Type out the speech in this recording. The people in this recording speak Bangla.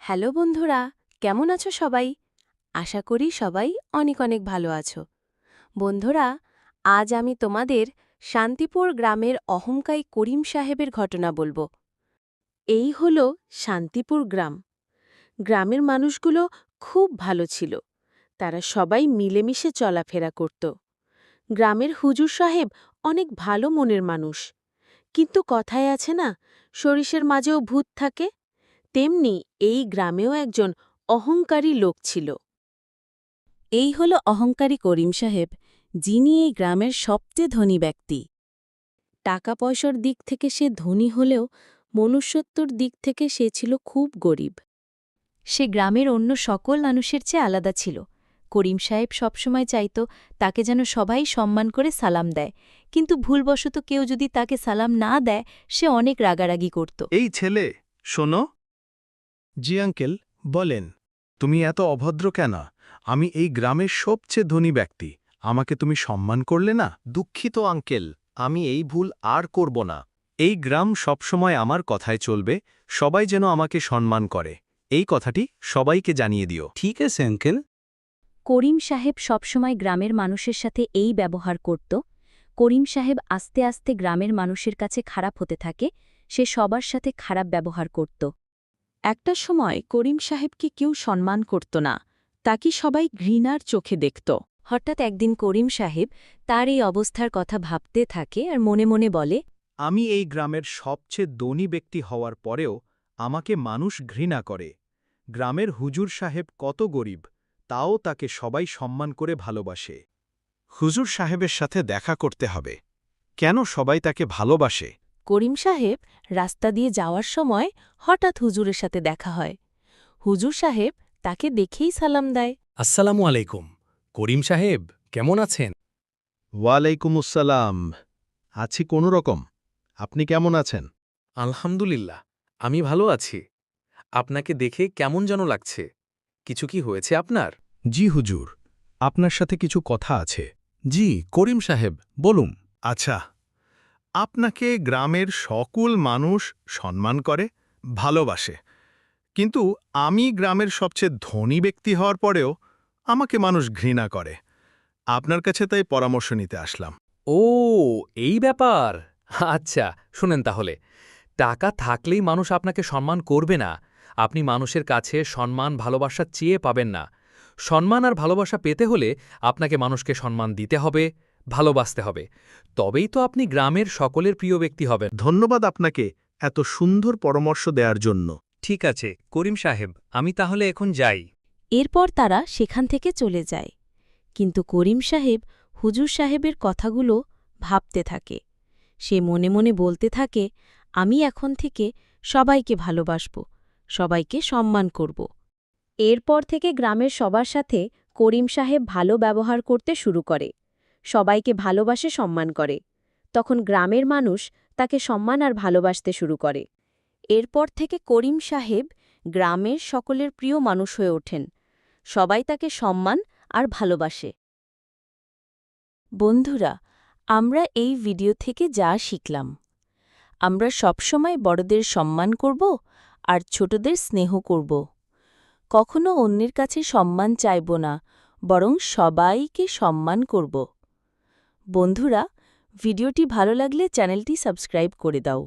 হ্যালো বন্ধুরা, কেমন আছো সবাই? আশা করি সবাই অনেক অনেক ভালো আছো। বন্ধুরা, আজ আমি তোমাদের শান্তিপুর গ্রামের অহংকারী করিম সাহেবের ঘটনা বলবো। এই হলো শান্তিপুর গ্রাম। গ্রামের মানুষগুলো খুব ভালো ছিল। তারা সবাই মিলেমিশে চলাফেরা করত। গ্রামের হুজুর সাহেব অনেক ভালো মনের মানুষ। কিন্তু কথায় আছে না, সরিষের মাঝেও ভূত থাকে। তেমনি এই গ্রামেও একজন অহংকারী লোক ছিল। এই হল অহংকারী করিম সাহেব, যিনি এই গ্রামের সবচেয়ে ধনী ব্যক্তি। টাকা পয়সার দিক থেকে সে ধনী হলেও মনুষ্যত্বর দিক থেকে সে ছিল খুব গরিব। সে গ্রামের অন্য সকল মানুষের চেয়ে আলাদা ছিল। করিম সাহেব সবসময় চাইত তাকে যেন সবাই সম্মান করে সালাম দেয়, কিন্তু ভুলবশত কেউ যদি তাকে সালাম না দেয় সে অনেক রাগারাগি করত। এই ছেলে, শোনো। জি আঙ্কেল, বলেন। তুমি এত অভদ্র কেন? আমি এই গ্রামের সবচেয়ে ধনী ব্যক্তি, আমাকে তুমি সম্মান করলে না। দুঃখিত আঙ্কেল, আমি এই ভুল আর করব না। এই গ্রাম সবসময় আমার কথায় চলবে, সবাই যেন আমাকে সম্মান করে, এই কথাটি সবাইকে জানিয়ে দিও। ঠিক আছে আঙ্কেল। করিম সাহেব সবসময় গ্রামের মানুষের সাথে এই ব্যবহার করত। করিম সাহেব আস্তে আস্তে গ্রামের মানুষের কাছে খারাপ হতে থাকে, সে সবার সাথে খারাপ ব্যবহার করত। একটা সময় করিম সাহেবকে কেউ সম্মান করত না, তাকে সবাই ঘৃণার চোখে দেখত। হঠাৎ একদিন করিম সাহেব তার এই অবস্থার কথা ভাবতে থাকে আর মনে মনে বলে, আমি এই গ্রামের সবচেয়ে ধনী ব্যক্তি হওয়ার পরেও আমাকে মানুষ ঘৃণা করে। গ্রামের হুজুর সাহেব কত গরিব, তাও তাকে সবাই সম্মান করে ভালোবাসে। হুজুর সাহেবের সাথে দেখা করতে হবে। কেন সবাই তাকে ভালোবাসে? করিম সাহেব রাস্তা দিয়ে যাওয়ার সময় হঠাৎ হুজুরের সাথে দেখা হয়। হুজুর সাহেব তাকে দেখেই সালাম দেয়। আসসালামু আলাইকুম। করিম সাহেব, কেমন আছেন? ওয়ালাইকুম আসসালাম। আছি কোনো রকম। আপনি কেমন আছেন? আলহামদুলিল্লাহ, আমি ভালো আছি। আপনাকে দেখে কেমন যেন লাগছে। কিছু কি হয়েছে আপনার? জি হুজুর, আপনার সাথে কিছু কথা আছে। জি করিম সাহেব, বলুন। আচ্ছা, আপনাকে গ্রামের সকল মানুষ সম্মান করে, ভালোবাসে, কিন্তু আমি গ্রামের সবচেয়ে ধনী ব্যক্তি হওয়ার পরেও আমাকে মানুষ ঘৃণা করে। আপনার কাছে তাই পরামর্শ নিতে আসলাম। ও, এই ব্যাপার। আচ্ছা, শুনেন তাহলে। টাকা থাকলেই মানুষ আপনাকে সম্মান করবে না। আপনি মানুষের কাছে সম্মান ভালোবাসা চেয়ে পাবেন না। সম্মান আর ভালোবাসা পেতে হলে আপনাকে মানুষকে সম্মান দিতে হবে, ভালোবাসতে হবে। তবেই তো আপনি গ্রামের সকলের প্রিয় ব্যক্তি হবেন। ধন্যবাদ আপনাকে এত সুন্দর পরামর্শ দেওয়ার জন্য। ঠিক আছে করিম সাহেব, আমি তাহলে এখন যাই। এরপর তারা সেখান থেকে চলে যায়। কিন্তু করিম সাহেব হুজুর সাহেবের কথাগুলো ভাবতে থাকে। সে মনে মনে বলতে থাকে, আমি এখন থেকে সবাইকে ভালোবাসব, সবাইকে সম্মান করব। এরপর থেকে গ্রামের সবার সাথে করিম সাহেব ভালো ব্যবহার করতে শুরু করে। সবাইকে ভালোবাসে, সম্মান করে। তখন গ্রামের মানুষ তাকে সম্মান আর ভালোবাসতে শুরু করে। এরপর থেকে করিম সাহেব গ্রামের সকলের প্রিয় মানুষ হয়ে ওঠেন। সবাই তাকে সম্মান আর ভালোবাসে। বন্ধুরা, আমরা এই ভিডিও থেকে যা শিখলাম, আমরা সবসময় বড়দের সম্মান করব আর ছোটদের স্নেহ করব। কখনো অন্যের কাছে সম্মান চাইব না, বরং সবাইকে সম্মান করব। বন্ধুরা, ভিডিওটি ভালো লাগলে চ্যানেলটি সাবস্ক্রাইব করে দাও।